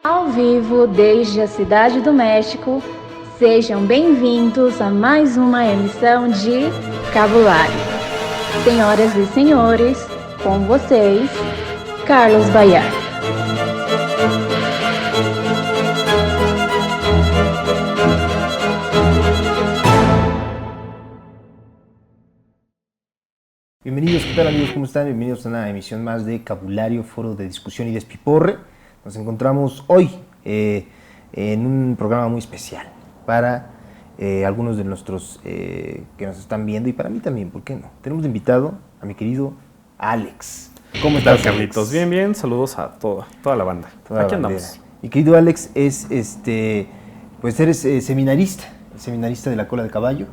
Ao vivo desde a Cidade do México, sejam bem-vindos a mais uma emissão de Cabulário. Senhoras e senhores, com vocês, Carlos Bayar. Bienvenidos, ¿qué tal amigos? ¿Cómo están? Bienvenidos a una emisión más de Cabulario, foro de discusión y despiporre. Nos encontramos hoy en un programa muy especial para algunos de nuestros que nos están viendo y para mí también, ¿por qué no? Tenemos de invitado a mi querido Alex. ¿Cómo estás, Carlitos? Bien, bien. Saludos a toda la banda. Aquí andamos. Mi querido Alex es, pues eres seminarista de la cola de caballo.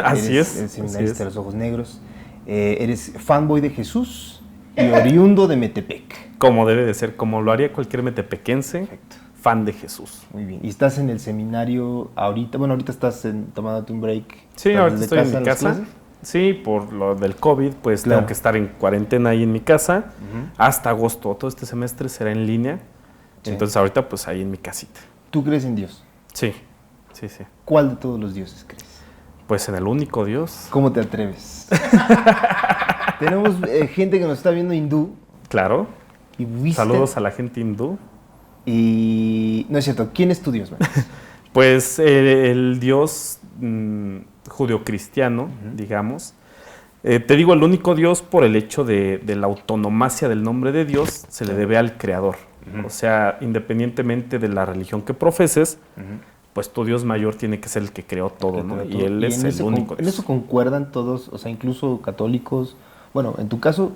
Así es. Eres seminarista de los ojos negros. Eres fanboy de Jesús y oriundo de Metepec. Como debe de ser, como lo haría cualquier metepequense. Perfecto. Fan de Jesús. Muy bien. ¿Y estás en el seminario ahorita? Bueno, ahorita estás tomándote un break. Sí, ahorita estoy en mi casa. Sí, por lo del COVID, pues claro. Tengo que estar en cuarentena ahí en mi casa hasta agosto. Todo este semestre será en línea. Sí. Entonces ahorita pues ahí en mi casita. ¿Tú crees en Dios? Sí. ¿Cuál de todos los dioses crees? Pues en el único Dios. ¿Cómo te atreves? Tenemos gente que nos está viendo hindú. Claro. Y saludos a la gente hindú. Y no es cierto, ¿quién es tu Dios, man? Pues el Dios judeocristiano, digamos. Te digo el único Dios por el hecho de la autonomacia del nombre de Dios se le debe al Creador. O sea, independientemente de la religión que profeses, pues tu Dios mayor tiene que ser el que creó todo, ¿no? Y Él es el único Dios. ¿En eso concuerdan todos, o sea, incluso católicos? Bueno, en tu caso,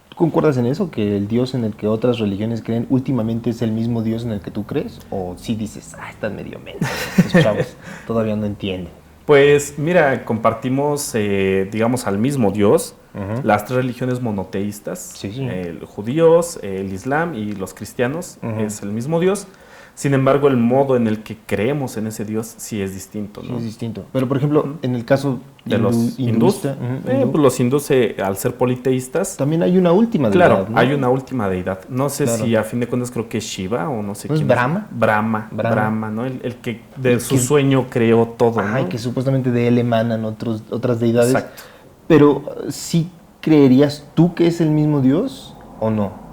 ¿tú concuerdas en eso? ¿Que el Dios en el que otras religiones creen últimamente es el mismo Dios en el que tú crees? ¿O sí dices, están medio mensos, estos chavos todavía no entienden? Pues mira, compartimos, digamos, al mismo Dios, las tres religiones monoteístas, el judíos, el islam y los cristianos, es el mismo Dios. Sin embargo, el modo en el que creemos en ese Dios sí es distinto, ¿no? Sí es distinto. Pero, por ejemplo, en el caso de los hindús, pues los hindús, al ser politeístas... También hay una última deidad, claro, ¿no? Hay una última deidad. No sé si a fin de cuentas creo que es Shiva o no sé quién. ¿Brahma? Brahma, ¿no? El que de su sueño creó todo, ¿no? Y que supuestamente de él emanan otras deidades. Exacto. Pero, ¿sí creerías tú que es el mismo Dios o no?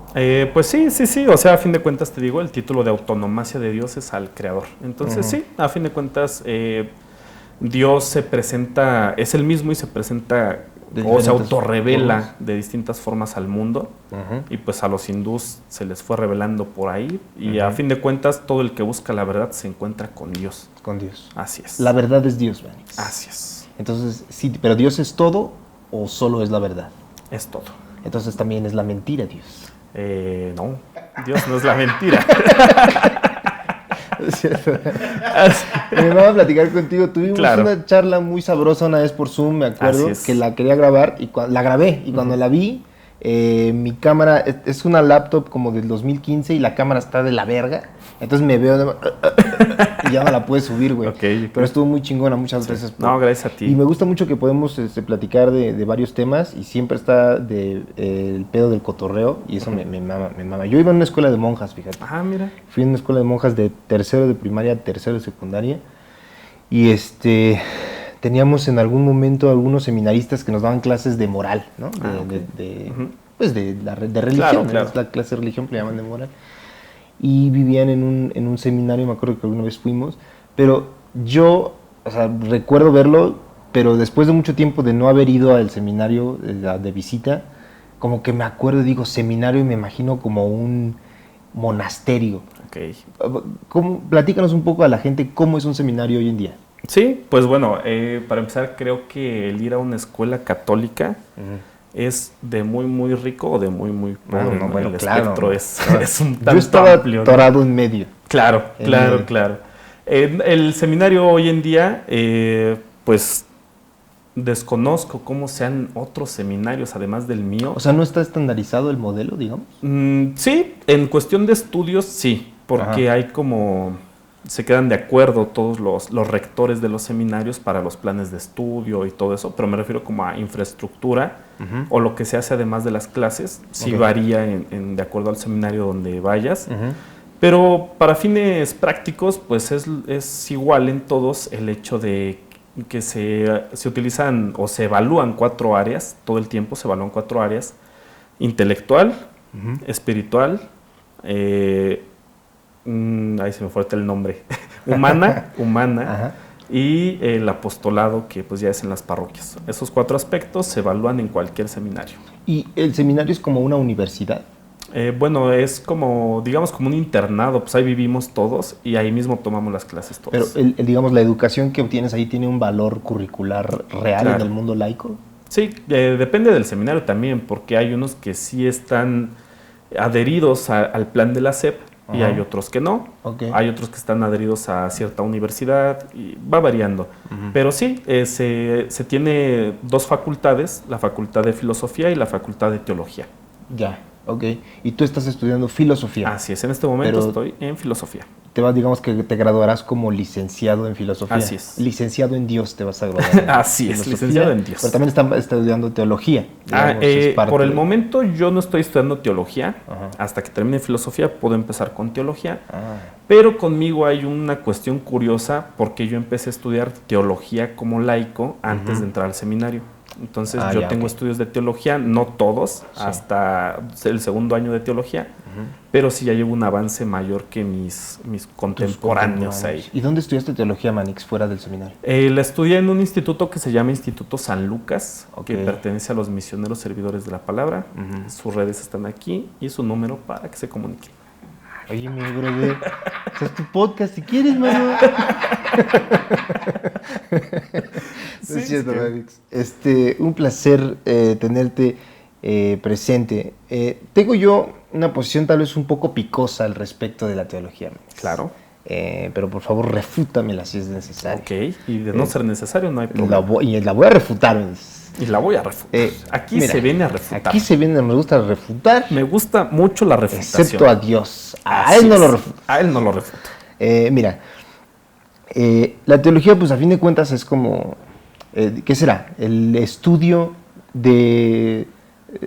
Pues sí, o sea, a fin de cuentas te digo, el título de autonomacia de Dios es al Creador. Entonces sí, a fin de cuentas Dios se presenta, es el mismo y se presenta o se autorrevela de distintas formas al mundo y pues a los hindús se les fue revelando por ahí y a fin de cuentas todo el que busca la verdad se encuentra con Dios. Con Dios. Así es. La verdad es Dios, Vanix. Así es. Entonces, sí, pero ¿Dios es todo o solo es la verdad? Es todo. Entonces también es la mentira, Dios. No, Dios no es la mentira. Me iba a platicar contigo. Tuvimos una charla muy sabrosa una vez por Zoom, me acuerdo, que la quería grabar y la grabé. Y cuando la vi, mi cámara es una laptop como del 2015 y la cámara está de la verga. Entonces me veo y ya no la pude subir, güey. Okay. Pero estuvo muy chingona, muchas gracias. No, gracias a ti. Y me gusta mucho que podemos platicar de varios temas y siempre está el pedo del cotorreo y eso me mama. Yo iba en una escuela de monjas, fíjate. Mira. Fui en una escuela de monjas de tercero de primaria, tercero de secundaria y teníamos en algún momento algunos seminaristas que nos daban clases de moral, ¿no? Pues de religión, claro. La clase de religión le llaman de moral. Y vivían en un seminario, me acuerdo que alguna vez fuimos, pero yo, o sea, recuerdo verlo, pero después de mucho tiempo de no haber ido al seminario de visita, como que me acuerdo, digo, seminario y me imagino como un monasterio. Okay. Platícanos un poco a la gente cómo es un seminario hoy en día. Sí, pues bueno, para empezar creo que el ir a una escuela católica es de muy, muy rico o de muy, muy pobre. Bueno, el claro. espectro es un tanto yo estaba amplio, atorado en medio. Claro. El seminario hoy en día, pues desconozco cómo sean otros seminarios además del mío. O sea, ¿no está estandarizado el modelo, digamos? Sí, en cuestión de estudios sí, porque hay como... Se quedan de acuerdo todos los rectores de los seminarios para los planes de estudio y todo eso, pero me refiero como a infraestructura o lo que se hace además de las clases, sí varía de acuerdo al seminario donde vayas. Pero para fines prácticos, pues es igual en todos el hecho de que se utilizan o se evalúan 4 áreas, todo el tiempo se evalúan 4 áreas: intelectual, espiritual, ahí se me fue el nombre, humana, Ajá. y el apostolado, que pues ya es en las parroquias. Esos 4 aspectos se evalúan en cualquier seminario. ¿Y el seminario es como una universidad? Bueno, es como, digamos, como un internado, pues ahí vivimos todos y ahí mismo tomamos las clases todos. Pero, digamos, la educación que obtienes ahí tiene un valor curricular real Claro. en el mundo laico. Sí, depende del seminario también, porque hay unos que sí están adheridos al plan de la SEP y Ajá. hay otros que no. Okay. Hay otros que están adheridos a cierta universidad y va variando. Pero sí, se tiene 2 facultades, la facultad de filosofía y la facultad de teología. Ya, ok. Y tú estás estudiando filosofía. Así es, en este momento Pero estoy en filosofía. te vas, digamos que te graduarás como licenciado en filosofía. Así es. Licenciado en Dios te vas a graduar. Así es, filosofía, licenciado en Dios. Pero también está estudiando teología. digamos, es parte Por el de- momento yo no estoy estudiando teología. Ajá. Hasta que termine filosofía puedo empezar con teología. Ah, Pero conmigo hay una cuestión curiosa porque yo empecé a estudiar teología como laico antes de entrar al seminario. Entonces yo ya, tengo ok. estudios de teología, no todos, Sí. hasta el segundo año de teología, pero sí ya llevo un avance mayor que mis tus contemporáneos ahí. ¿Y dónde estudiaste teología, Manix, fuera del seminario? La estudié en un instituto que se llama Instituto San Lucas, Ok. que pertenece a los misioneros servidores de la palabra. Ujú. Sus redes están aquí y su número para que se comuniquen. Oye, mi brother, o sea, es tu podcast si quieres, mano. Sí, No es cierto, es que- Manix. Un placer tenerte presente. Tengo yo una posición tal vez un poco picosa al respecto de la teología, Manix. Claro. Pero por favor, refútamela si es necesario. Ok, y de no ser necesario no hay problema. La voy a refutar, Manix. Y la voy a refutar. Aquí Mira, se viene a refutar. Aquí se viene, me gusta refutar, Me gusta mucho la refutación. excepto a Dios. A Así él no es. lo refuta. A él no lo refuta. Mira, la teología, pues a fin de cuentas es como, ¿qué será? El estudio de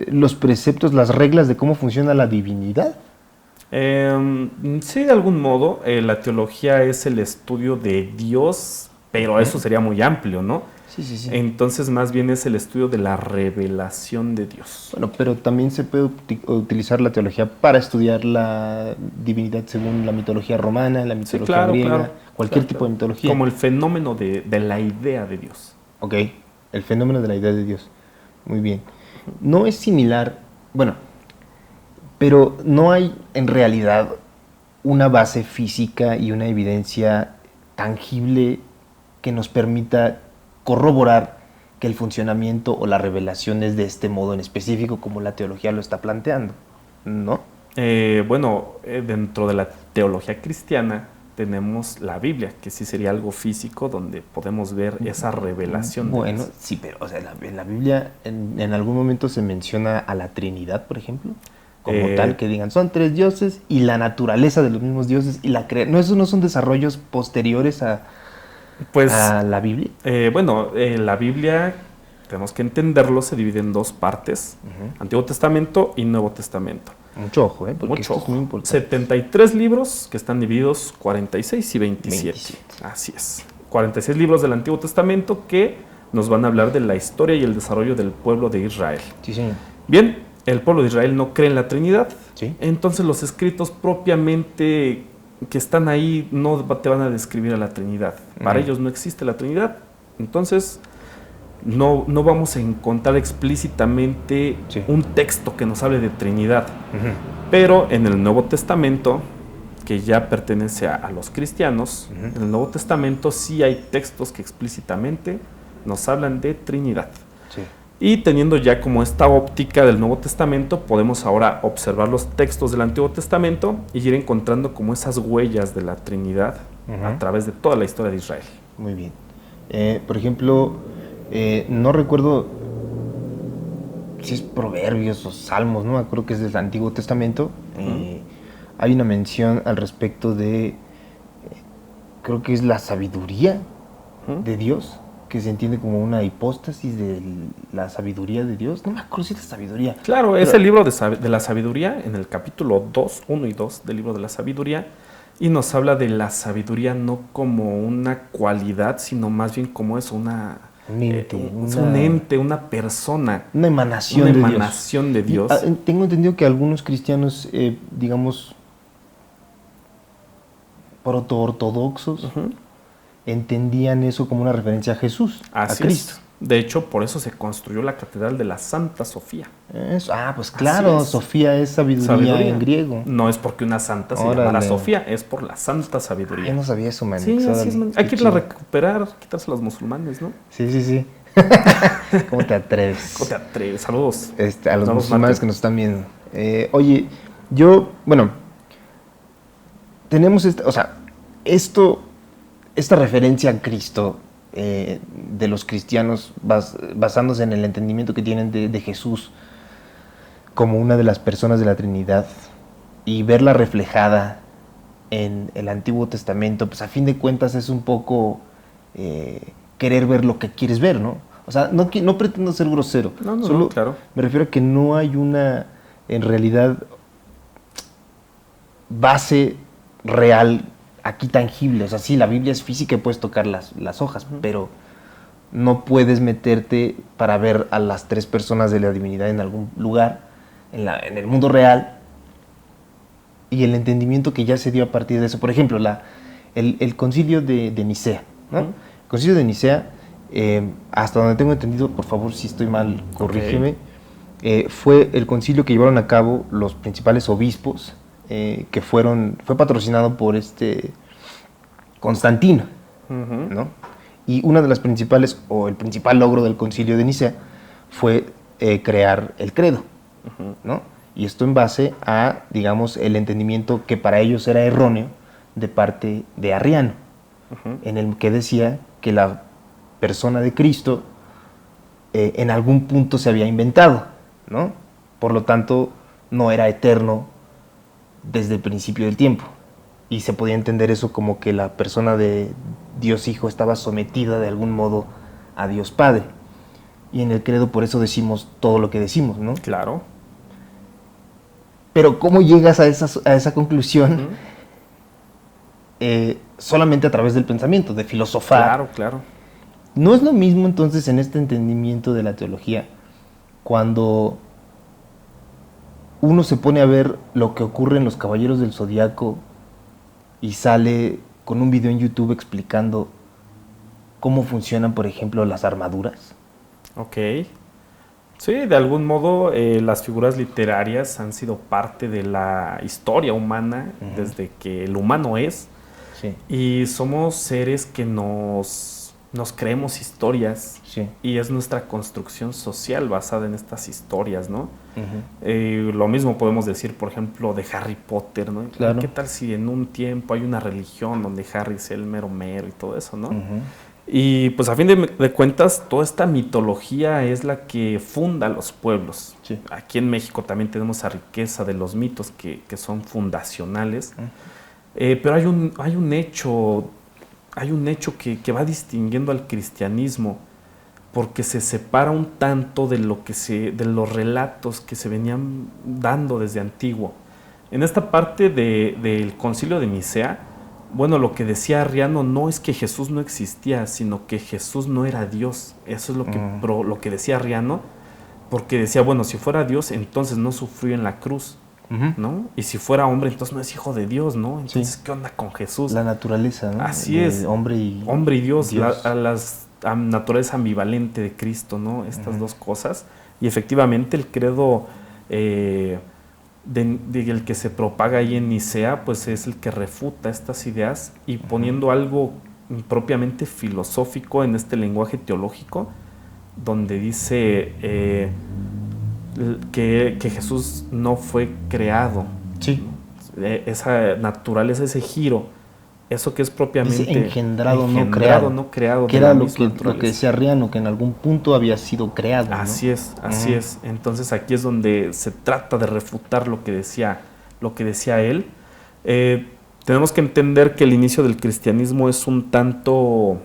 los preceptos, las reglas de cómo funciona la divinidad. Sí, de algún modo, la teología es el estudio de Dios, pero eso sería muy amplio, ¿no? Sí, sí, sí. Entonces, más bien es el estudio de la revelación de Dios. Bueno, pero también se puede utilizar la teología para estudiar la divinidad según la mitología romana, la mitología claro, griega, claro, cualquier claro, tipo de claro. mitología. Como el fenómeno de la idea de Dios. Ok, el fenómeno de la idea de Dios. Muy bien. No es similar, bueno, pero no hay en realidad una base física y una evidencia tangible que nos permita corroborar que el funcionamiento o la revelación es de este modo en específico como la teología lo está planteando, ¿no? Dentro de la teología cristiana tenemos la Biblia, que sí sería algo físico donde podemos ver esa revelación. Bueno, de Dios. sí, pero o sea, en la Biblia en algún momento se menciona a la Trinidad, por ejemplo, como tal, que digan, son 3 dioses y la naturaleza de los mismos dioses y la no, esos no son desarrollos posteriores a Pues, la Biblia. La Biblia, tenemos que entenderlo, se divide en 2 partes, Antiguo Testamento y Nuevo Testamento. Mucho ojo, porque Mucho esto es ojo. muy importante. 73 libros que están divididos 46 y 27. 27. Así es. 46 libros del Antiguo Testamento que nos van a hablar de la historia y el desarrollo del pueblo de Israel. Sí, señor. Bien, el pueblo de Israel no cree en la Trinidad, Sí. entonces los escritos propiamente que están ahí no te van a describir a la Trinidad. Para ellos no existe la Trinidad, entonces no vamos a encontrar explícitamente Sí. un texto que nos hable de Trinidad. Pero en el Nuevo Testamento, que ya pertenece a los cristianos, en el Nuevo Testamento sí hay textos que explícitamente nos hablan de Trinidad. Sí. Y teniendo ya como esta óptica del Nuevo Testamento, podemos ahora observar los textos del Antiguo Testamento y ir encontrando como esas huellas de la Trinidad a través de toda la historia de Israel. Muy bien. Por ejemplo, no recuerdo si es Proverbios o Salmos, ¿no? Creo que es del Antiguo Testamento. Hay una mención al respecto de, creo que es la sabiduría de Dios, que se entiende como una hipóstasis de la sabiduría de Dios. No me acuerdo si es sabiduría. Claro, es el libro de la sabiduría, en el capítulo 2, 1 y 2 del libro de la sabiduría, y nos habla de la sabiduría no como una cualidad, sino más bien como eso, un ente, una persona. Una emanación de Dios. Tengo entendido que algunos cristianos, digamos, proto-ortodoxos, entendían eso como una referencia a Jesús, Así a Cristo. Es. De hecho, por eso se construyó la catedral de la Santa Sofía. Pues claro, Sofía es sabiduría en griego. No es porque una santa se llamara Sofía, es por la santa sabiduría. Yo no sabía eso, man. Sí, así es, man. Hay que irla a recuperar, quitarse a los musulmanes, ¿no? Sí. ¿Cómo te atreves? ¿Cómo te atreves? Saludos. A los musulmanes que nos están viendo. Oye, tenemos esta referencia a Cristo de los cristianos basándose en el entendimiento que tienen de Jesús como una de las personas de la Trinidad y verla reflejada en el Antiguo Testamento, pues a fin de cuentas es un poco querer ver lo que quieres ver, ¿no? O sea, no pretendo ser grosero, solo claro. Me refiero a que no hay una, en realidad, base real aquí tangible. O sea, sí, la Biblia es física y puedes tocar las hojas, pero no puedes meterte para ver a las tres personas de la divinidad en algún lugar, en el mundo real, y el entendimiento que ya se dio a partir de eso. Por ejemplo, el concilio de Nicea, ¿no? El concilio de Nicea, hasta donde tengo entendido, por favor, si estoy mal, corrígeme, fue el concilio que llevaron a cabo los principales obispos, que fue patrocinado por Constantino, ¿no? Y una de las principales, o el principal logro del concilio de Nicea fue crear el credo, ¿no? Y esto en base a, digamos, el entendimiento que para ellos era erróneo de parte de Arriano, en el que decía que la persona de Cristo en algún punto se había inventado, ¿no? Por lo tanto, no era eterno desde el principio del tiempo. Y se podía entender eso como que la persona de Dios Hijo estaba sometida de algún modo a Dios Padre. Y en el credo por eso decimos todo lo que decimos, ¿no? Claro. Pero ¿cómo llegas a esa conclusión? Solamente a través del pensamiento, de filosofar. Claro. No es lo mismo entonces en este entendimiento de la teología cuando uno se pone a ver lo que ocurre en los Caballeros del Zodiaco y sale con un video en YouTube explicando cómo funcionan, por ejemplo, las armaduras. Ok. Sí, de algún modo las figuras literarias han sido parte de la historia humana desde que el humano es. Sí. Y somos seres que nos creemos historias, sí, y es nuestra construcción social basada en estas historias, ¿no? Lo mismo podemos decir, por ejemplo, de Harry Potter, ¿no? Claro. ¿Qué tal si en un tiempo hay una religión donde Harry es el mero mero y todo eso, ¿no? Y pues a fin de cuentas, toda esta mitología es la que funda los pueblos. Sí. Aquí en México también tenemos esa riqueza de los mitos que son fundacionales. Pero hay un hecho que va distinguiendo al cristianismo, porque se separa un tanto de los relatos que se venían dando desde antiguo. En esta parte del Concilio de Nicea, bueno, lo que decía Arriano no es que Jesús no existía, sino que Jesús no era Dios. Eso es lo que decía Arriano, porque decía, bueno, si fuera Dios, entonces no sufrió en la cruz, ¿no? Y si fuera hombre, entonces no es hijo de Dios, ¿no? Entonces, ¿qué onda con Jesús? La naturaleza, ¿no? Así es. Hombre y Dios. La naturaleza ambivalente de Cristo, ¿no? Estas dos cosas. Y efectivamente el credo del que se propaga ahí en Nicea, pues es el que refuta estas ideas y poniendo algo propiamente filosófico en este lenguaje teológico, donde dice que Jesús no fue creado. Sí. Esa naturaleza, ese giro, eso que es propiamente dice engendrado, no creado. Que era lo que decía Arriano, que en algún punto había sido creado, ¿no? Así es. Entonces aquí es donde se trata de refutar lo que decía él. Tenemos que entender que el inicio del cristianismo es un tanto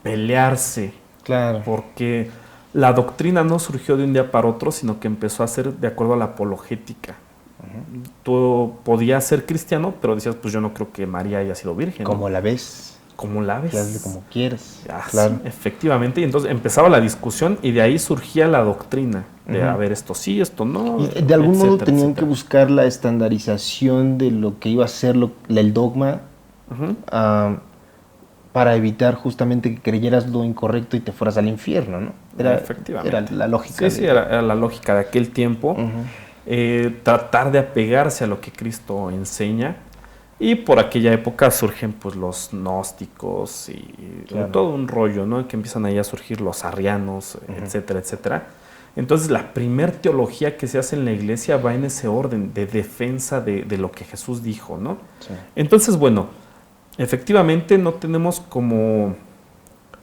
pelearse. Claro. Porque la doctrina no surgió de un día para otro, sino que empezó a ser de acuerdo a la apologética. Tú podías ser cristiano, pero decías, pues yo no creo que María haya sido virgen. Como ¿no? la ves. Como la ves. Hazle como quieras. Claro. Sí, efectivamente. Y entonces empezaba la discusión y de ahí surgía la doctrina. De, a ver, esto sí, esto no. Y de algún modo tenían que buscar la estandarización de lo que iba a ser el dogma para evitar justamente que creyeras lo incorrecto y te fueras al infierno, ¿no? Efectivamente. Era la lógica. Sí, era la lógica de aquel tiempo. Tratar de apegarse a lo que Cristo enseña. Y por aquella época surgen pues los gnósticos y todo un rollo, ¿no? Que empiezan ahí a surgir los arrianos, etcétera, etcétera. Entonces la primer teología que se hace en la iglesia va en ese orden de defensa de lo que Jesús dijo, ¿no? Sí. Entonces, bueno, efectivamente no tenemos como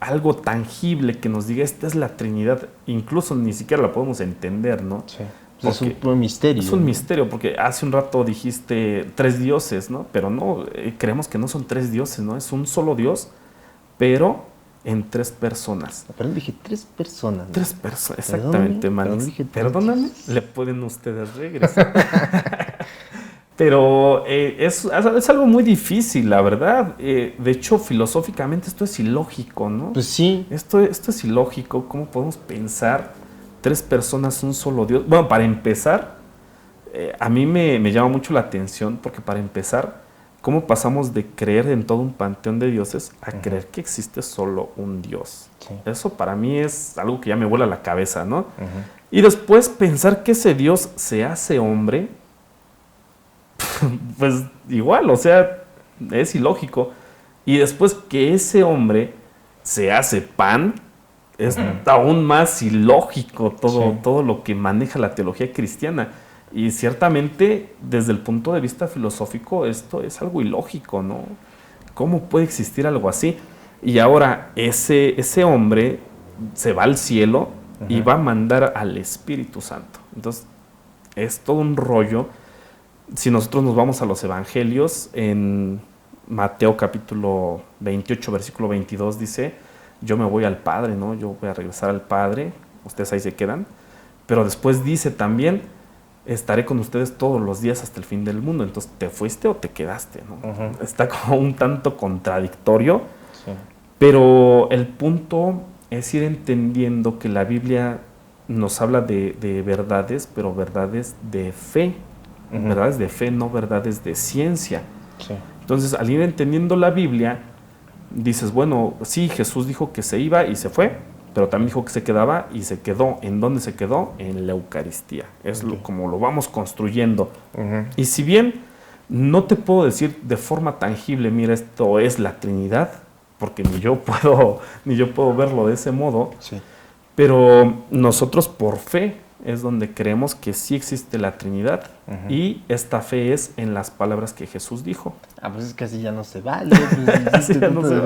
algo tangible que nos diga esta es la Trinidad, incluso ni siquiera la podemos entender, ¿no? Sí. Es un misterio. Es un misterio, porque hace un rato dijiste 3 dioses, ¿no? Pero no, creemos que no son 3 dioses, ¿no? Es un solo Dios, pero en 3 personas. Pero dije 3 personas. ¿No? 3 personas, exactamente, Perdóname, le pueden ustedes regresar. Pero es algo muy difícil, la verdad. De hecho, filosóficamente esto es ilógico, ¿no? Pues sí. Esto es ilógico. ¿Cómo podemos pensar 3 personas, un solo Dios? Bueno, para empezar, a mí me llama mucho la atención, porque para empezar, ¿cómo pasamos de creer en todo un panteón de dioses a creer que existe solo un Dios? Sí. Eso para mí es algo que ya me vuela la cabeza, ¿no? Y después pensar que ese Dios se hace hombre, pues igual, o sea, es ilógico. Y después que ese hombre se hace pan, es aún más ilógico todo lo que maneja la teología cristiana. Y ciertamente, desde el punto de vista filosófico, esto es algo ilógico, ¿no? ¿Cómo puede existir algo así? Y ahora ese hombre se va al cielo y va a mandar al Espíritu Santo. Entonces, es todo un rollo. Si nosotros nos vamos a los evangelios, en Mateo capítulo 28, versículo 22, dice: yo me voy al Padre, ¿no? Yo voy a regresar al Padre, ustedes ahí se quedan. Pero después dice también: estaré con ustedes todos los días hasta el fin del mundo. Entonces, ¿te fuiste o te quedaste, no? Está como un tanto contradictorio. Sí. Pero el punto es ir entendiendo que la Biblia nos habla de verdades, pero verdades de fe. Verdades de fe, no verdades de ciencia. Sí. Entonces, al ir entendiendo la Biblia, dices, bueno, sí, Jesús dijo que se iba y se fue, pero también dijo que se quedaba y se quedó. ¿En dónde se quedó? En la Eucaristía. Es como lo vamos construyendo. Y si bien no te puedo decir de forma tangible, mira, esto es la Trinidad, porque ni yo puedo verlo de ese modo, sí. Pero nosotros por fe es donde creemos que sí existe la Trinidad, y esta fe es en las palabras que Jesús dijo. Pues es que así ya no se vale. Pues, así ya no se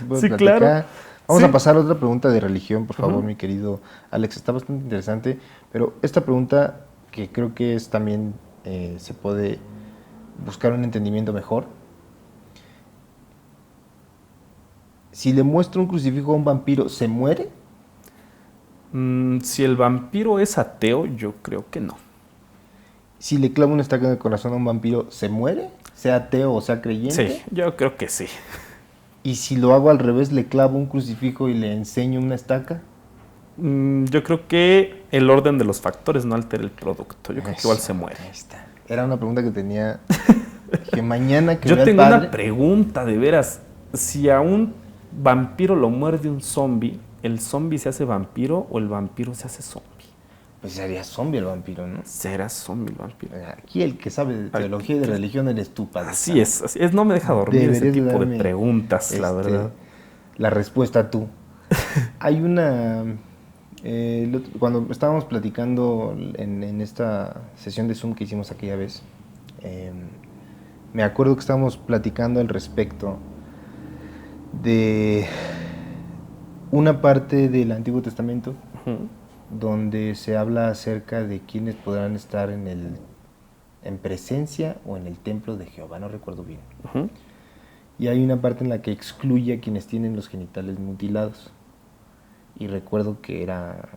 puede sí, platicar. Claro. Vamos a pasar a otra pregunta de religión, por favor, mi querido Alex. Está bastante interesante, pero esta pregunta, que creo que es también se puede buscar un entendimiento mejor. Si le muestro un crucifijo a un vampiro, ¿se muere? Si el vampiro es ateo, yo creo que no. Si le clavo una estaca en el corazón a un vampiro, ¿se muere? ¿Sea ateo o sea creyente? Sí, yo creo que sí. ¿Y si lo hago al revés, le clavo un crucifijo y le enseño una estaca? Yo creo que el orden de los factores no altera el producto. Yo creo que igual se muere. Ahí está. Era una pregunta que tenía que mañana que yo tengo una pregunta, de veras. Si a un vampiro lo muerde un zombie, ¿el zombie se hace vampiro o el vampiro se hace zombie? Pues sería zombie el vampiro, ¿no? Será zombie el vampiro. Aquí el que sabe de teología y de religión eres tú, padre. Así es. No me deja dormir ese tipo de preguntas, la verdad. La respuesta tú. Hay una... cuando estábamos platicando en esta sesión de Zoom que hicimos aquella vez, me acuerdo que estábamos platicando al respecto de una parte del Antiguo Testamento donde se habla acerca de quienes podrán estar en presencia o en el templo de Jehová, no recuerdo bien. y hay una parte en la que excluye a quienes tienen los genitales mutilados. Y recuerdo que era,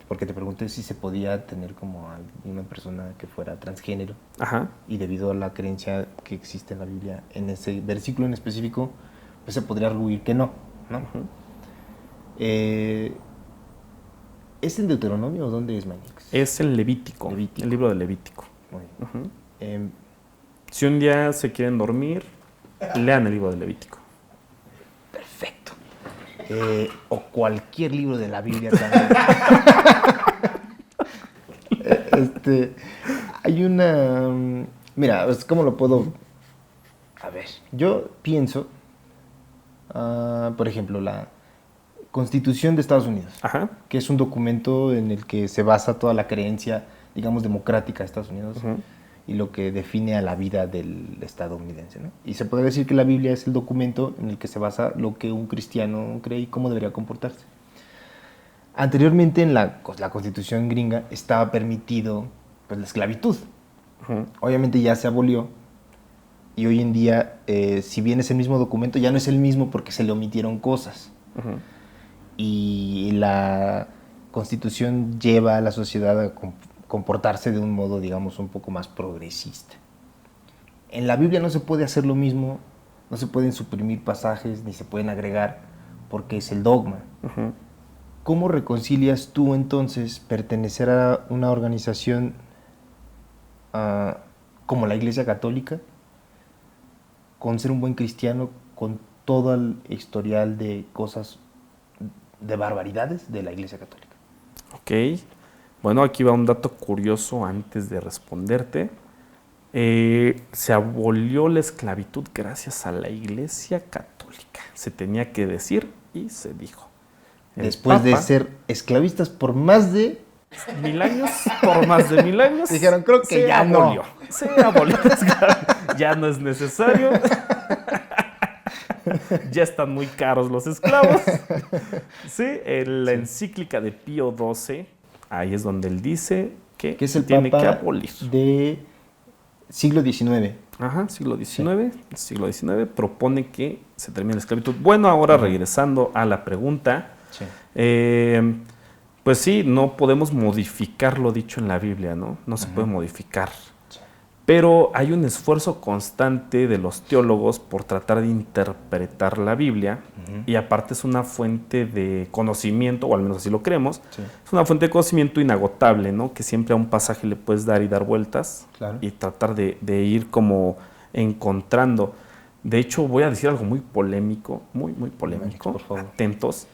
porque te pregunté si se podía tener como a una persona que fuera transgénero. Ajá. Y debido a la creencia que existe en la Biblia, en ese versículo en específico, pues se podría arguir que no, ¿no? Uh-huh. ¿Es en Deuteronomio o dónde es, Manix? Es el Levítico, el libro de Levítico. Uh-huh. Si un día se quieren dormir, lean el libro de Levítico. Perfecto. O cualquier libro de la Biblia también. Hay una... Mira, ¿cómo lo puedo...? A ver, yo pienso, por ejemplo, la Constitución de Estados Unidos, Ajá. que es un documento en el que se basa toda la creencia, digamos, democrática de Estados Unidos, Uh-huh. y lo que define a la vida del estadounidense, ¿no? Y se puede decir que la Biblia es el documento en el que se basa lo que un cristiano cree y cómo debería comportarse. Anteriormente en la Constitución gringa estaba permitido, pues, la esclavitud. Uh-huh. Obviamente ya se abolió, y hoy en día, si bien es el mismo documento, ya no es el mismo porque se le omitieron cosas. Uh-huh. Y la Constitución lleva a la sociedad a comportarse de un modo, digamos, un poco más progresista. En la Biblia no se puede hacer lo mismo, no se pueden suprimir pasajes ni se pueden agregar porque es el dogma. Uh-huh. ¿Cómo reconcilias tú entonces pertenecer a una organización como la Iglesia Católica con ser un buen cristiano, con todo el historial de cosas, de barbaridades de la Iglesia Católica? Ok. Bueno, aquí va un dato curioso antes de responderte. Se abolió la esclavitud gracias a la Iglesia Católica. Se tenía que decir y se dijo. Después de ser esclavistas por más de... 1000 años, por más de 1000 años. Dijeron, creo que ya abolió. no. Se abolió. Ya no es necesario. Ya están muy caros los esclavos. Sí, en la encíclica de Pío XII, ahí es donde él dice que es el tiene Papa que abolir. De siglo XIX. Ajá, siglo XIX. Sí. Siglo XIX propone que se termine la esclavitud. Bueno, ahora regresando a la pregunta. Sí. Pues sí, no podemos modificar lo dicho en la Biblia, ¿no? No se puede modificar. Sí. Pero hay un esfuerzo constante de los teólogos por tratar de interpretar la Biblia, y aparte es una fuente de conocimiento, o al menos así lo creemos, Sí. es una fuente de conocimiento inagotable, ¿no? Que siempre a un pasaje le puedes dar y dar vueltas, Claro. y tratar de ir como encontrando. De hecho, voy a decir algo muy polémico, muy polémico, Por favor. atentos.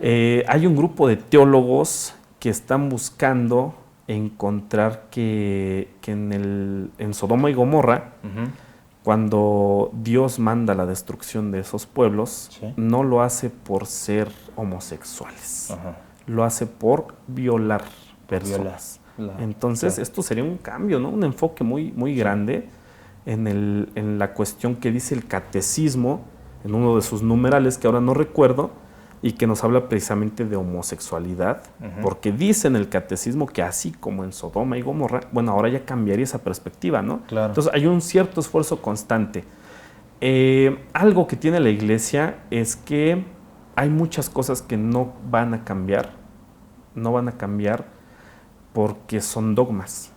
Hay un grupo de teólogos que están buscando encontrar que en Sodoma y Gomorra, cuando Dios manda la destrucción de esos pueblos, Sí. no lo hace por ser homosexuales, Ajá. lo hace por violar personas. Entonces, claro. esto sería un cambio, ¿no? Un enfoque muy grande en la cuestión que dice el catecismo, en uno de sus numerales, que ahora no recuerdo, y que nos habla precisamente de homosexualidad, porque dice en el catecismo que así como en Sodoma y Gomorra, bueno, ahora ya cambiaría esa perspectiva, ¿no? Claro. Entonces hay un cierto esfuerzo constante. Algo que tiene la Iglesia es que hay muchas cosas que no van a cambiar porque son dogmas.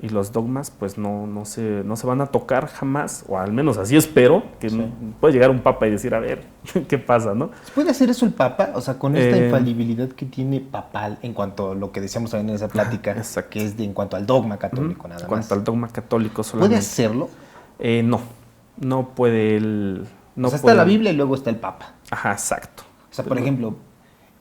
Y los dogmas pues no se van a tocar jamás, o al menos así espero, que Sí. puede llegar un papa y decir, a ver, ¿qué pasa, no? ¿Puede hacer eso el Papa? O sea, con esta infalibilidad que tiene papal en cuanto a lo que decíamos también en esa plática, Exacto. que es en cuanto al dogma católico, nada En más. cuanto al dogma católico solamente. ¿Puede hacerlo? No puede él... No o sea, está puede- la Biblia y luego está el Papa. Ajá, exacto. O sea, por ejemplo,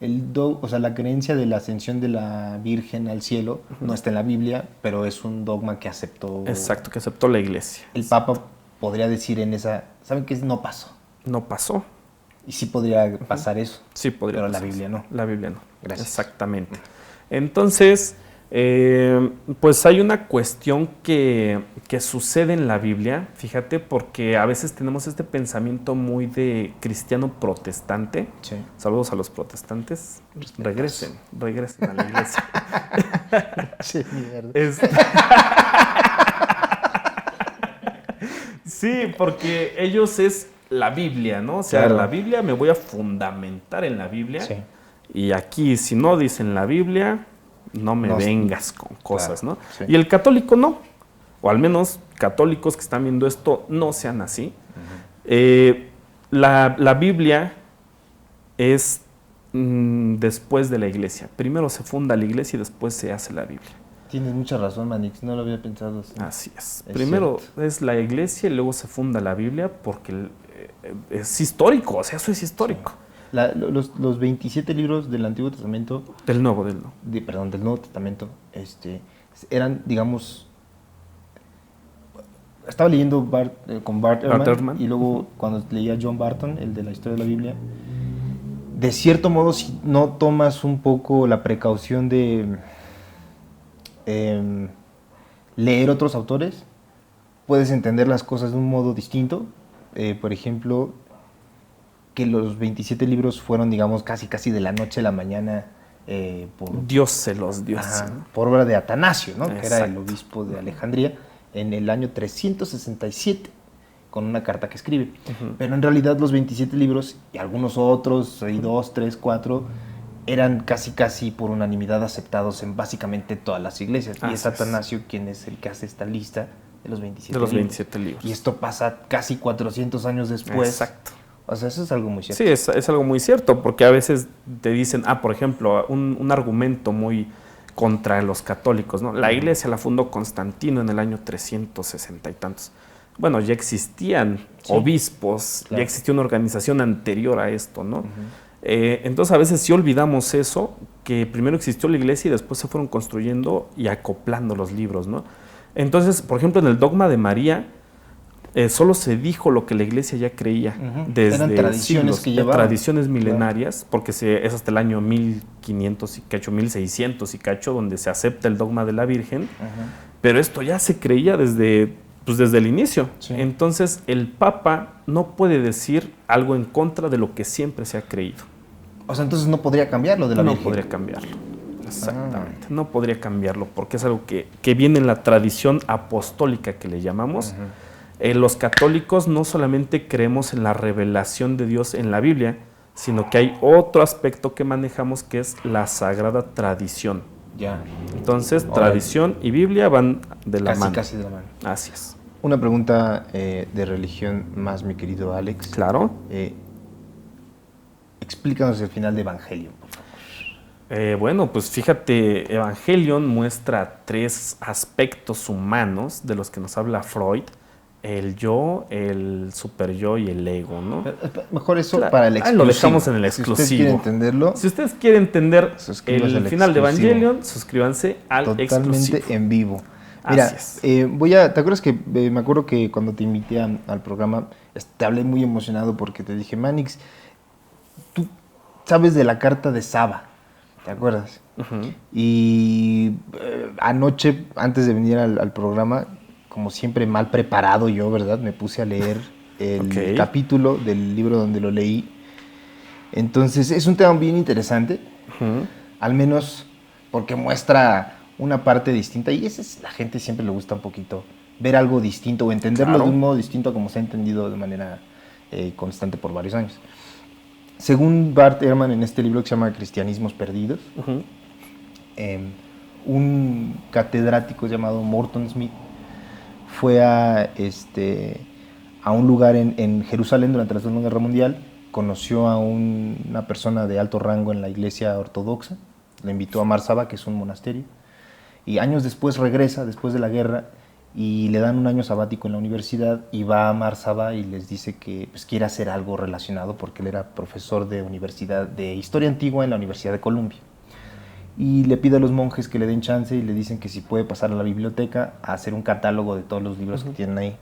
la creencia de la ascensión de la Virgen al cielo no está en la Biblia, pero es un dogma que aceptó. Exacto, que aceptó la Iglesia. El Papa podría decir en esa, ¿saben qué? No pasó. No pasó. Y sí podría pasar eso. Sí, podría Pero la pasar. Biblia no. La Biblia no. Gracias. Exactamente. Entonces, pues hay una cuestión que sucede en la Biblia, fíjate, porque a veces tenemos este pensamiento muy de cristiano protestante. Sí. Saludos a los protestantes. Regresen a la iglesia. Sí, mierda. Sí, porque ellos es la Biblia, ¿no? O sea, Claro. la Biblia, me voy a fundamentar en la Biblia. Sí. Y aquí, si no dicen la Biblia, no me No, vengas con cosas, claro, ¿no? sí. Y el católico no. O al menos católicos que están viendo esto no sean así. La Biblia es después de la iglesia. Primero se funda la iglesia y después se hace la Biblia. Tienes mucha razón, Manix, no lo había pensado así. Así es. Es Primero cierto. es la iglesia y luego se funda la Biblia porque es histórico, o sea, eso es histórico. Los 27 libros del Antiguo Testamento, Del nuevo, del nuevo. perdón, del Nuevo Testamento, eran, digamos, estaba leyendo con Bart Ehrman, y luego cuando leía John Barton, el de la historia de la Biblia, de cierto modo, si no tomas un poco la precaución de leer otros autores, puedes entender las cosas de un modo distinto. Por ejemplo, que los 27 libros fueron, digamos, casi de la noche a la mañana por Dios se los dio. Ajá, ¿no? por obra de Atanasio, ¿no? Que era el Exacto. obispo de Alejandría, en el año 367, con una carta que escribe. Pero en realidad los 27 libros, y algunos otros, hay 2, 3, 4, eran casi por unanimidad aceptados en básicamente todas las iglesias. Y Así es es. Atanasio quien es el que hace esta lista de los 27 De los libros. 27 libros. Y esto pasa casi 400 años después. Exacto. O sea, eso es algo muy cierto. Sí, es algo muy cierto, porque a veces te dicen, por ejemplo, un argumento muy contra los católicos, ¿no? La iglesia la fundó Constantino en el año 360 y tantos. Bueno, ya existían obispos, claro. ya existía una organización anterior a esto, ¿no? Entonces a veces sí olvidamos eso, que primero existió la iglesia y después se fueron construyendo y acoplando los libros, ¿no? Entonces, por ejemplo, en el dogma de María, solo se dijo lo que la iglesia ya creía desde Eran tradiciones que llevaban. tradiciones milenarias, porque es hasta el año 1500 y cacho, 1600 y cacho, donde se acepta el dogma de la Virgen, pero esto ya se creía desde el inicio. Sí. Entonces, el Papa no puede decir algo en contra de lo que siempre se ha creído. O sea, entonces no podría cambiarlo de la No Virgen. podría cambiarlo. Exactamente. No podría cambiarlo porque es algo que viene en la tradición apostólica que le llamamos. Los católicos no solamente creemos en la revelación de Dios en la Biblia, sino que hay otro aspecto que manejamos que es la sagrada tradición. Ya. Entonces, Ahora, tradición y Biblia van de la mano. Casi de la mano. Así es. Una pregunta de religión más, mi querido Alex. Claro. Explícanos el final de Evangelion, por favor. Bueno, pues fíjate, Evangelion muestra 3 aspectos humanos de los que nos habla Freud: el yo, el superyo y el ego, ¿no? Mejor eso Claro. para el exclusivo. Lo dejamos en el Si exclusivo. usted quiere entenderlo, Si ustedes quieren entender Suscríbase el al final de exclusivo. Evangelion, suscríbanse al totalmente exclusivo. en vivo. Mira, Así es. ¿te acuerdas que me acuerdo que cuando te invité al programa, te hablé muy emocionado porque te dije, Manix, tú sabes de la carta de Saba, ¿te acuerdas? Y anoche, antes de venir al programa, como siempre mal preparado yo, ¿verdad? Me puse a leer el capítulo del libro donde lo leí. Entonces, es un tema bien interesante, al menos porque muestra una parte distinta, y esa es, la gente siempre le gusta un poquito ver algo distinto o entenderlo de un modo distinto a como se ha entendido de manera constante por varios años. Según Bart Ehrman, en este libro que se llama Cristianismos Perdidos, un catedrático llamado Morton Smith fue a un lugar en Jerusalén durante la Segunda Guerra Mundial, conoció a una persona de alto rango en la iglesia ortodoxa, le invitó a Mar Saba, que es un monasterio, y años después regresa, después de la guerra, y le dan un año sabático en la universidad, y va a Mar Saba y les dice que pues, quiere hacer algo relacionado, porque él era profesor de Historia Antigua en la Universidad de Columbia. Y le pide a los monjes que le den chance y le dicen que si puede pasar a la biblioteca a hacer un catálogo de todos los libros que tienen ahí.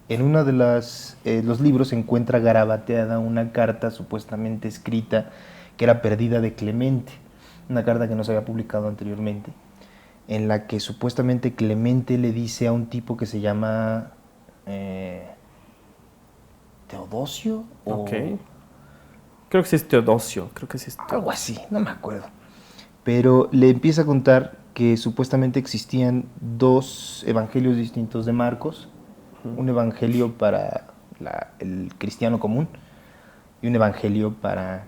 En uno de los libros se encuentra garabateada una carta supuestamente escrita que era perdida de Clemente, una carta que no se había publicado anteriormente, en la que supuestamente Clemente le dice a un tipo que se llama Teodosio. Ok. Creo que sí es Teodosio, algo así, no me acuerdo. Pero le empieza a contar que supuestamente existían 2 evangelios distintos de Marcos, un evangelio para el cristiano común, y un evangelio para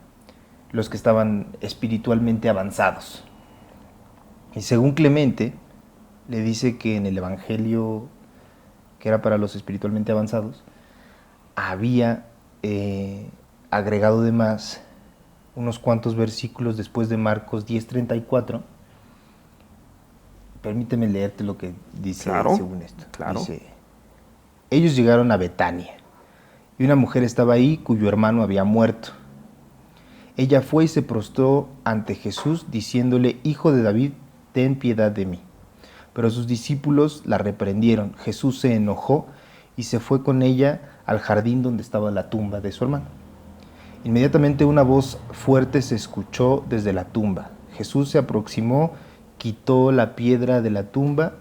los que estaban espiritualmente avanzados. Y según Clemente, le dice que en el evangelio que era para los espiritualmente avanzados, había agregado de más unos cuantos versículos después de Marcos 10:34. Permíteme leerte lo que dice, claro, según esto. Claro. Dice: ellos llegaron a Betania, y una mujer estaba ahí cuyo hermano había muerto. Ella fue y se prostró ante Jesús, diciéndole: Hijo de David, ten piedad de mí. Pero sus discípulos la reprendieron. Jesús se enojó y se fue con ella al jardín donde estaba la tumba de su hermano. Inmediatamente una voz fuerte se escuchó desde la tumba. Jesús se aproximó, quitó la piedra de la tumba.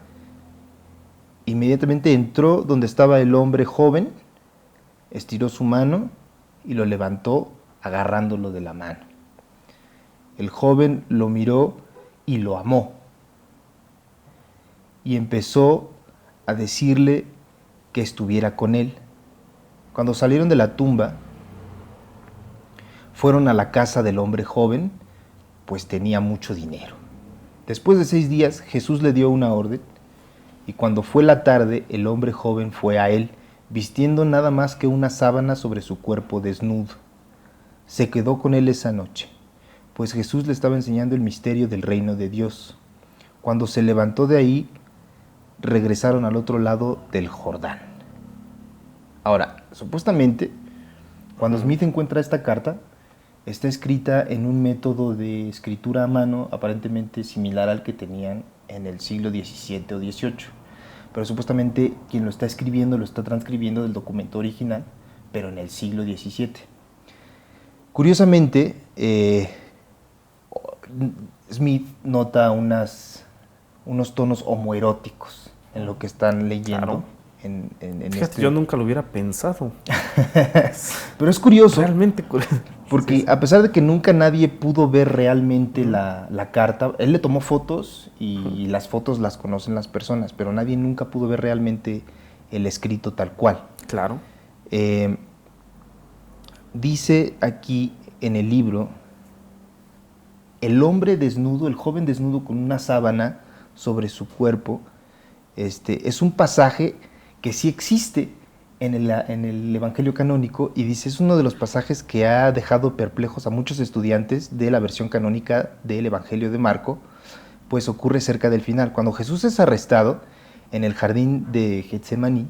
Inmediatamente entró donde estaba el hombre joven, estiró su mano y lo levantó agarrándolo de la mano. El joven lo miró y lo amó. Y empezó a decirle que estuviera con él. Cuando salieron de la tumba, fueron a la casa del hombre joven, pues tenía mucho dinero. Después de 6 días, Jesús le dio una orden, y cuando fue la tarde, el hombre joven fue a él, vistiendo nada más que una sábana sobre su cuerpo desnudo. Se quedó con él esa noche, pues Jesús le estaba enseñando el misterio del reino de Dios. Cuando se levantó de ahí, regresaron al otro lado del Jordán. Ahora, supuestamente, cuando Smith encuentra esta carta, está escrita en un método de escritura a mano aparentemente similar al que tenían en el siglo XVII o XVIII. Pero supuestamente quien lo está escribiendo lo está transcribiendo del documento original, pero en el siglo XVII. Curiosamente, Smith nota unos tonos homoeróticos en lo que están leyendo. Claro. Fíjate, yo nunca lo hubiera pensado. Pero es curioso. Realmente curioso. Porque a pesar de que nunca nadie pudo ver realmente la carta, él le tomó fotos y las fotos las conocen las personas, pero nadie nunca pudo ver realmente el escrito tal cual. Claro. Dice aquí en el libro: el hombre desnudo, el joven desnudo con una sábana sobre su cuerpo, es un pasaje que sí existe en el Evangelio canónico, y dice, es uno de los pasajes que ha dejado perplejos a muchos estudiantes de la versión canónica del Evangelio de Marco, pues ocurre cerca del final. Cuando Jesús es arrestado en el jardín de Getsemaní,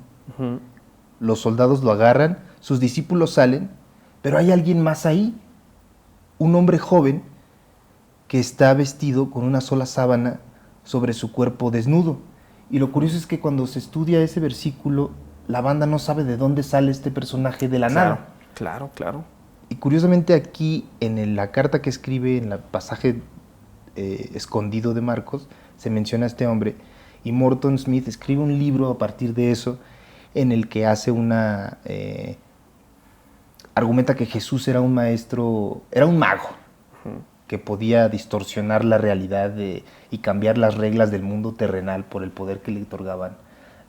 los soldados lo agarran, sus discípulos salen, pero hay alguien más ahí, un hombre joven que está vestido con una sola sábana sobre su cuerpo desnudo. Y lo curioso es que cuando se estudia ese versículo, la banda no sabe de dónde sale este personaje de la nada. Claro. Y curiosamente aquí, en la carta que escribe, en el pasaje escondido de Marcos, se menciona a este hombre, y Morton Smith escribe un libro a partir de eso, en el que hace argumenta que Jesús era un maestro, era un mago, que podía distorsionar la realidad y cambiar las reglas del mundo terrenal por el poder que le otorgaban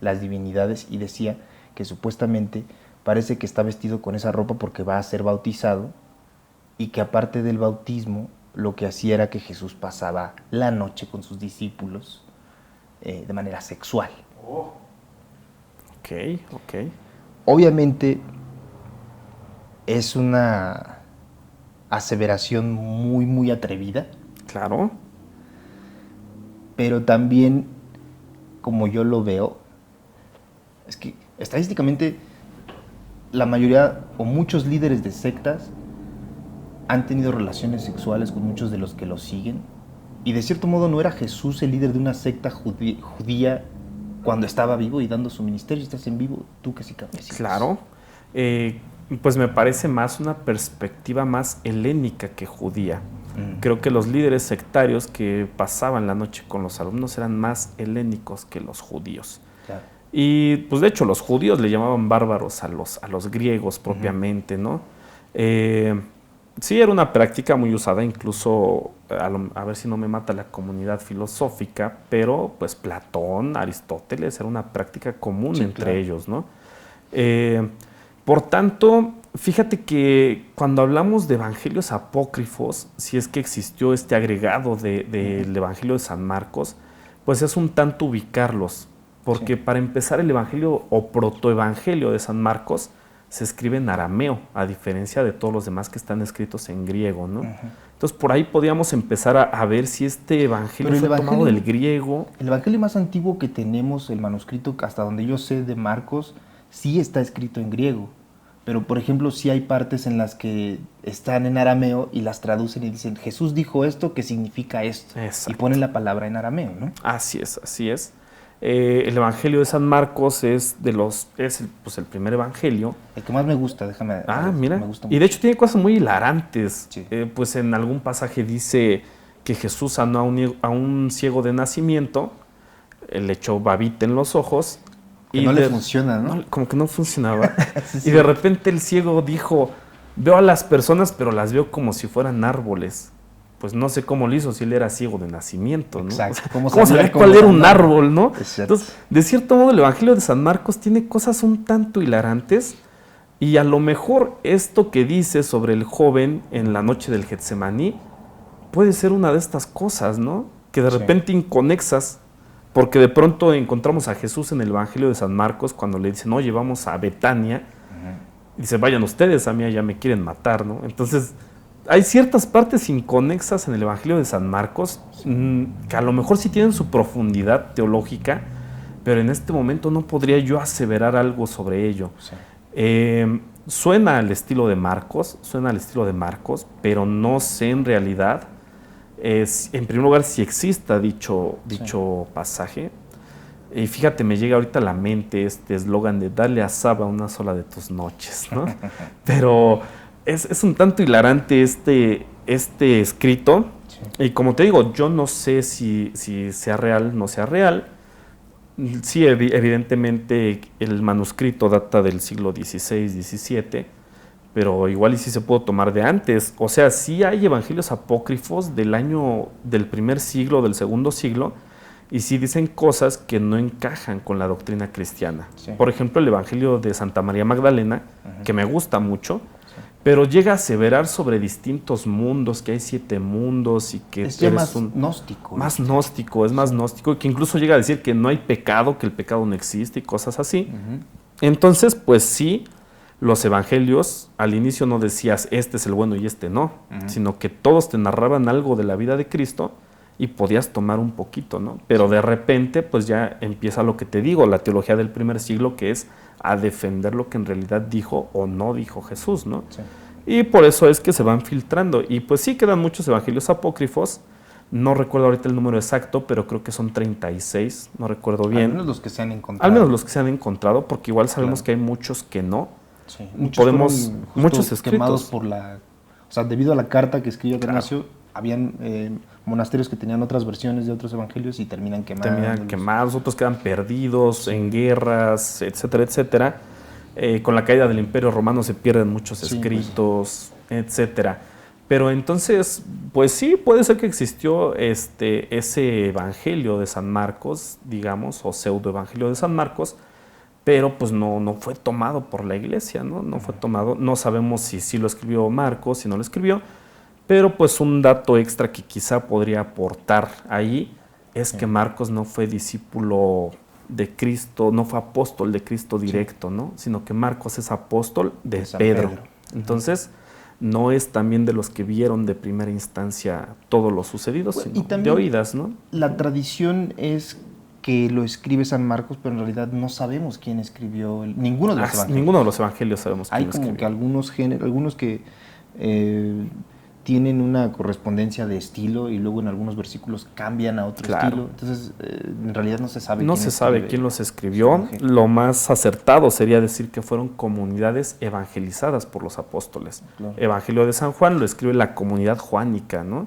las divinidades, y decía que supuestamente parece que está vestido con esa ropa porque va a ser bautizado, y que aparte del bautismo lo que hacía era que Jesús pasaba la noche con sus discípulos de manera sexual. Ok. Obviamente es una aseveración muy, muy atrevida. Claro. Pero también, como yo lo veo, es que estadísticamente la mayoría o muchos líderes de sectas han tenido relaciones sexuales con muchos de los que lo siguen, y de cierto modo no era Jesús el líder de una secta judía cuando estaba vivo y dando su ministerio. Estás en vivo, tú que sí cambias. Claro. Pues me parece más una perspectiva más helénica que judía. Creo que los líderes sectarios que pasaban la noche con los alumnos eran más helénicos que los judíos. Claro. Y pues de hecho los judíos le llamaban bárbaros a los griegos propiamente, ¿no? Sí, era una práctica muy usada, incluso, a ver si no me mata la comunidad filosófica, pero pues Platón, Aristóteles, era una práctica común entre ellos, ¿no? Por tanto, fíjate que cuando hablamos de evangelios apócrifos, si es que existió este agregado del Evangelio de San Marcos, pues es un tanto ubicarlos, porque para empezar el Evangelio o protoevangelio de San Marcos se escribe en arameo, a diferencia de todos los demás que están escritos en griego, ¿no? Entonces por ahí podíamos empezar a ver si este evangelio fue tomado del griego. El evangelio más antiguo que tenemos, el manuscrito, hasta donde yo sé, de Marcos, sí está escrito en griego. Pero, por ejemplo, sí hay partes en las que están en arameo y las traducen y dicen, Jesús dijo esto, ¿qué significa esto? Exacto. Y ponen la palabra en arameo, ¿no? Así es, así es. El Evangelio de San Marcos es el primer evangelio. El que más me gusta, déjame. Mira. Me gusta y de hecho tiene cosas muy hilarantes. Sí. Pues en algún pasaje dice que Jesús sanó a un ciego de nacimiento, le echó babita en los ojos. Que no le funciona, ¿no? Como que no funcionaba. Sí. Y de repente el ciego dijo, veo a las personas, pero las veo como si fueran árboles. Pues no sé cómo lo hizo si él era ciego de nacimiento, ¿no? Exacto. ¿Cómo sabía cuál era un árbol, no? Exacto. Entonces, de cierto modo, el Evangelio de San Marcos tiene cosas un tanto hilarantes y a lo mejor esto que dice sobre el joven en la noche del Getsemaní puede ser una de estas cosas, ¿no? Que de repente inconexas, porque de pronto encontramos a Jesús en el Evangelio de San Marcos cuando le dicen, oye, vamos a Betania. Y dice, vayan ustedes, a mí ya me quieren matar, ¿no? Entonces, hay ciertas partes inconexas en el Evangelio de San Marcos que a lo mejor sí tienen su profundidad teológica, pero en este momento no podría yo aseverar algo sobre ello. Sí. Suena al estilo de Marcos, pero no sé en realidad, en primer lugar, si exista dicho pasaje. Y fíjate, me llega ahorita a la mente este eslogan de dale a Saba una sola de tus noches, ¿no? Pero es un tanto hilarante este escrito. Sí. Y como te digo, yo no sé si sea real, no sea real. Sí, evidentemente el manuscrito data del siglo XVI, XVII, pero igual y sí se puede tomar de antes. O sea, sí hay evangelios apócrifos del primer siglo, del segundo siglo, y sí dicen cosas que no encajan con la doctrina cristiana. Sí. Por ejemplo, el Evangelio de Santa María Magdalena, que me gusta mucho, pero llega a aseverar sobre distintos mundos, que hay 7 mundos y que es más gnóstico. Más gnóstico, es más gnóstico, y que incluso llega a decir que no hay pecado, que el pecado no existe y cosas así. Entonces, pues sí, los evangelios al inicio no decías este es el bueno y este no, sino que todos te narraban algo de la vida de Cristo y podías tomar un poquito, ¿no? Pero de repente, pues ya empieza lo que te digo, la teología del primer siglo, que es a defender lo que en realidad dijo o no dijo Jesús, ¿no? Sí. Y por eso es que se van filtrando. Y pues sí quedan muchos evangelios apócrifos. No recuerdo ahorita el número exacto, pero creo que son 36, no recuerdo bien. Al menos los que se han encontrado. Al menos los que se han encontrado, porque igual sabemos que hay muchos que no. Sí. Muchos escritos. Quemados por o sea, debido a la carta que escribió Ignacio, habían monasterios que tenían otras versiones de otros evangelios y terminan quemados. Otros quedan perdidos en guerras, etcétera, etcétera. Con la caída del Imperio Romano se pierden muchos escritos, etcétera. Pero entonces, pues sí, puede ser que existió ese evangelio de San Marcos, digamos, o pseudo-evangelio de San Marcos, pero pues no fue tomado por la iglesia, ¿no? No fue tomado, no sabemos si sí lo escribió Marcos, si no lo escribió, pero pues un dato extra que quizá podría aportar ahí es que Marcos no fue discípulo de Cristo, no fue apóstol de Cristo directo, ¿no? Sino que Marcos es apóstol de Pedro. Entonces, no es también de los que vieron de primera instancia todo lo sucedido, sino de oídas, ¿no? La tradición es que lo escribe San Marcos, pero en realidad no sabemos quién escribió ninguno de los evangelios. Ninguno de los evangelios sabemos quién lo escribió. Hay como que algunos que tienen una correspondencia de estilo y luego en algunos versículos cambian a otro estilo. Entonces, en realidad no se sabe quién los escribió. Lo más acertado sería decir que fueron comunidades evangelizadas por los apóstoles. Claro. Evangelio de San Juan lo escribe la comunidad juánica, ¿no?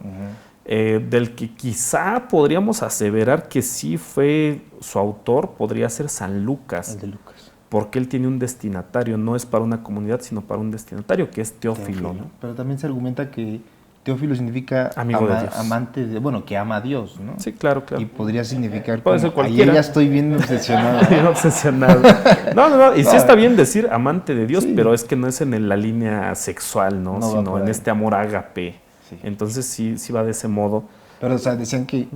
Del que quizá podríamos aseverar que sí fue su autor, podría ser San Lucas. El de Lucas. Porque él tiene un destinatario, no es para una comunidad, sino para un destinatario, que es Teófilo, ¿no? Pero también se argumenta que Teófilo significa amigo de Dios. amante de, bueno, que ama a Dios, ¿no? Sí, claro, claro. Y podría significar Puede ser cualquiera. Ahí ya estoy bien obsesionado. Bien obsesionado. No. Y sí está bien decir amante de Dios, pero es que no es en la línea sexual, ¿no? Sino en este amor ágape. Sí. Entonces sí va de ese modo. Pero, o sea, decían que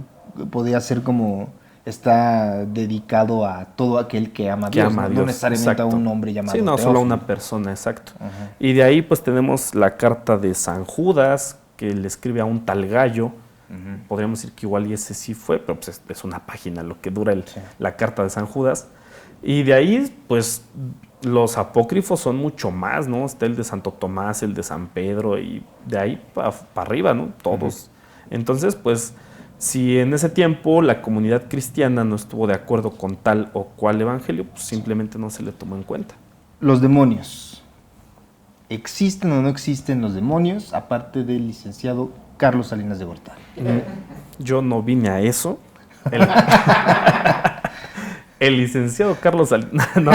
podía ser como está dedicado a todo aquel que ama a Dios. No necesariamente exacto. A un hombre llamado Sí, no, Teófilo. solo a una persona, exacto. Uh-huh. Y de ahí pues tenemos la carta de San Judas, que le escribe a un tal Gallo. Uh-huh. Podríamos decir que igual y ese sí fue, pero pues es una página lo que dura la carta de San Judas. Y de ahí pues los apócrifos son mucho más, ¿no? Está el de Santo Tomás, el de San Pedro y de ahí para arriba, ¿no? Todos. Uh-huh. Entonces pues si en ese tiempo la comunidad cristiana no estuvo de acuerdo con tal o cual evangelio, pues simplemente no se le tomó en cuenta. Los demonios. ¿Existen o no existen los demonios, aparte del licenciado Carlos Salinas de Gortari? Yo no vine a eso. El licenciado Carlos Salinas... No.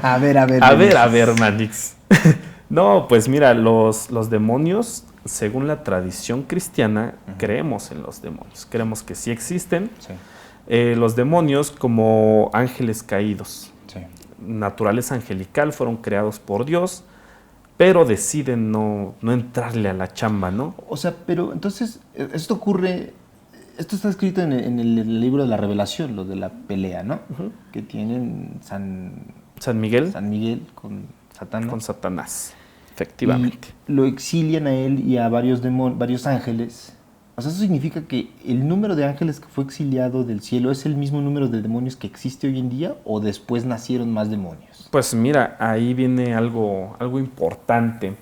A ver, Manix. No, pues mira, los demonios, según la tradición cristiana, creemos en los demonios. Creemos que sí existen. Sí. Los demonios como ángeles caídos. Sí. Naturaleza angelical, fueron creados por Dios, pero deciden no entrarle a la chamba, ¿no? O sea, pero entonces, esto está escrito en el libro de la Revelación, lo de la pelea, ¿no? Uh-huh. Que tienen San Miguel con Satanás. Con Satanás, efectivamente. Y lo exilian a él y a varios ángeles. O sea, eso significa que el número de ángeles que fue exiliado del cielo es el mismo número de demonios que existe hoy en día, o después nacieron más demonios. Pues mira, ahí viene algo importante.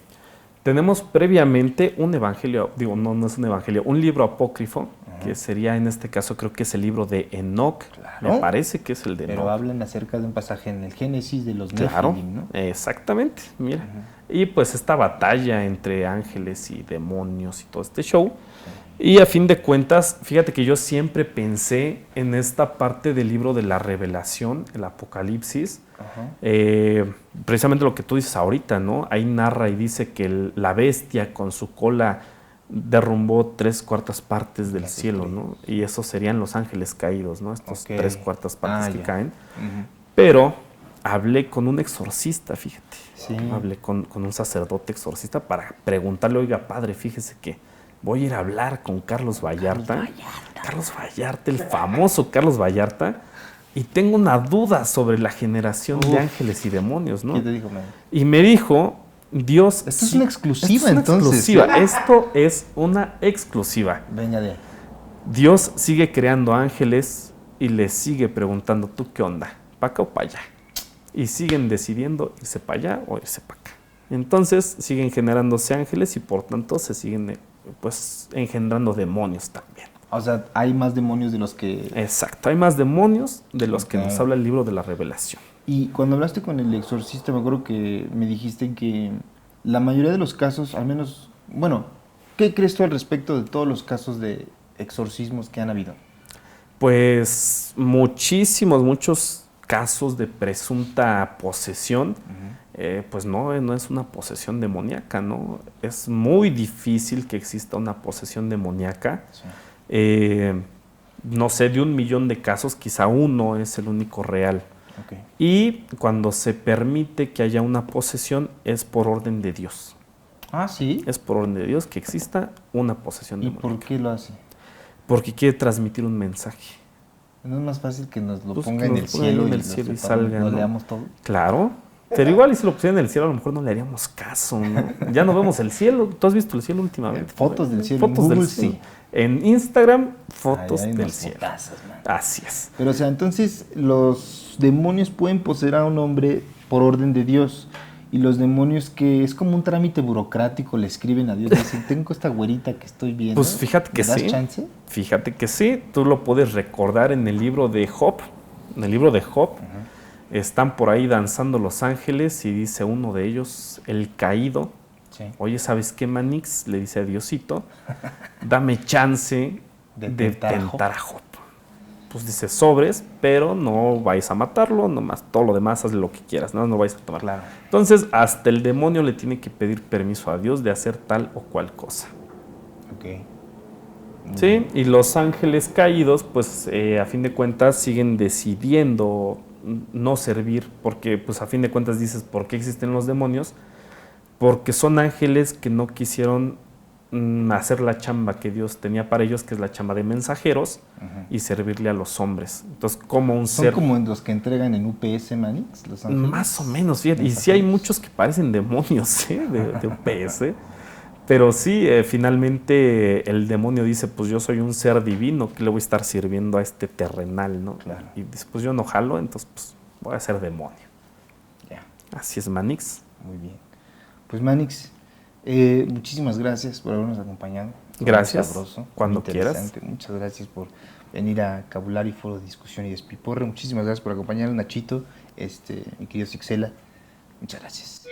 Tenemos previamente un evangelio, no es un evangelio, un libro apócrifo, que sería en este caso, creo que es el libro de Enoc. Claro. Me parece que es el de Enoc. Pero hablan acerca de un pasaje en el Génesis de los Claro, Nefilim, ¿no? Exactamente, mira. Y pues esta batalla entre ángeles y demonios y todo este show. Y a fin de cuentas, fíjate que yo siempre pensé en esta parte del libro de la Revelación, el Apocalipsis, precisamente lo que tú dices ahorita, ¿no? Ahí narra y dice que la bestia con su cola derrumbó 3/4 partes del cielo, ¿no? Y esos serían los ángeles caídos, ¿no? Estos 3/4 partes que caen. Pero hablé con un exorcista, fíjate. Sí. Hablé con un sacerdote exorcista para preguntarle, oiga, padre, fíjese que voy a ir a hablar con Carlos Vallarta, el famoso Carlos Vallarta, y tengo una duda sobre la generación de ángeles y demonios, ¿no? ¿Qué te dijo, man? Y me dijo, Dios... Esto es una exclusiva, entonces. Esto es una exclusiva. Venga de ahí. Dios sigue creando ángeles y les sigue preguntando, ¿tú qué onda? ¿Para acá o para allá? Y siguen decidiendo irse para allá o irse para acá. Entonces siguen generándose ángeles y por tanto se siguen... pues engendrando demonios también. O sea, hay más demonios de los que... Exacto, hay más demonios de los que nos habla el libro de la Revelación. Y cuando hablaste con el exorcista, me acuerdo que me dijiste que la mayoría de los casos, al menos... Bueno, ¿qué crees tú al respecto de todos los casos de exorcismos que han habido? Pues muchos casos de presunta posesión. Pues no es una posesión demoníaca, ¿no? Es muy difícil que exista una posesión demoníaca. Sí. No sé, de 1,000,000 de casos, quizá uno es el único real. Okay. Y cuando se permite que haya una posesión, es por orden de Dios. Ah, ¿sí? Es por orden de Dios que exista una posesión demoníaca. ¿Y por qué lo hace? Porque quiere transmitir un mensaje. ¿No es más fácil que nos lo ponga en el cielo y salga, ¿no? Leamos todo? Clao. Pero igual y si lo pusieran en el cielo a lo mejor no le haríamos caso, ¿no? Ya no vemos el cielo. ¿Tú has visto el cielo últimamente? Fotos del cielo. Fotos del cielo. Sí. En Instagram, fotos del cielo. Fotazas, así es. Pero o sea, entonces los demonios pueden poseer a un hombre por orden de Dios. Y los demonios que es como un trámite burocrático le escriben a Dios. Dicen, tengo esta güerita que estoy viendo. Pues fíjate que ¿me das sí. chance? Fíjate que sí. Tú lo puedes recordar en el libro de Job. En el libro de Job. Están por ahí danzando los ángeles y dice uno de ellos, el caído, sí. Oye, ¿sabes qué, Manix? Le dice a Diosito, dame chance de tentar a Job. Pues dice, sobres, pero no vais a matarlo, nomás todo lo demás haz lo que quieras, no vais a tomar. Claro. Entonces, hasta el demonio le tiene que pedir permiso a Dios de hacer tal o cual cosa. Ok. Sí, y los ángeles caídos, pues a fin de cuentas siguen decidiendo no servir, porque pues a fin de cuentas dices, ¿por qué existen los demonios? Porque son ángeles que no quisieron hacer la chamba que Dios tenía para ellos, que es la chamba de mensajeros, y servirle a los hombres. Entonces, como un ¿Son ser... como los que entregan en UPS, Manix, los ángeles? Más o menos, fíjate. Y sí hay muchos que parecen demonios, de UPS. Pero sí, finalmente el demonio dice, pues yo soy un ser divino, que le voy a estar sirviendo a este terrenal, ¿no? Claro. Y dice, pues yo no jalo, entonces pues voy a ser demonio. Ya. Así es, Manix. Muy bien. Pues Manix, muchísimas gracias por habernos acompañado. Fue Gracias. muy sabroso, Cuando muy interesante. Muchas gracias por venir a Cabulario Foro de Discusión y Despiporre. Muchísimas gracias por acompañarnos, Nachito, mi querido Sixela. Muchas gracias.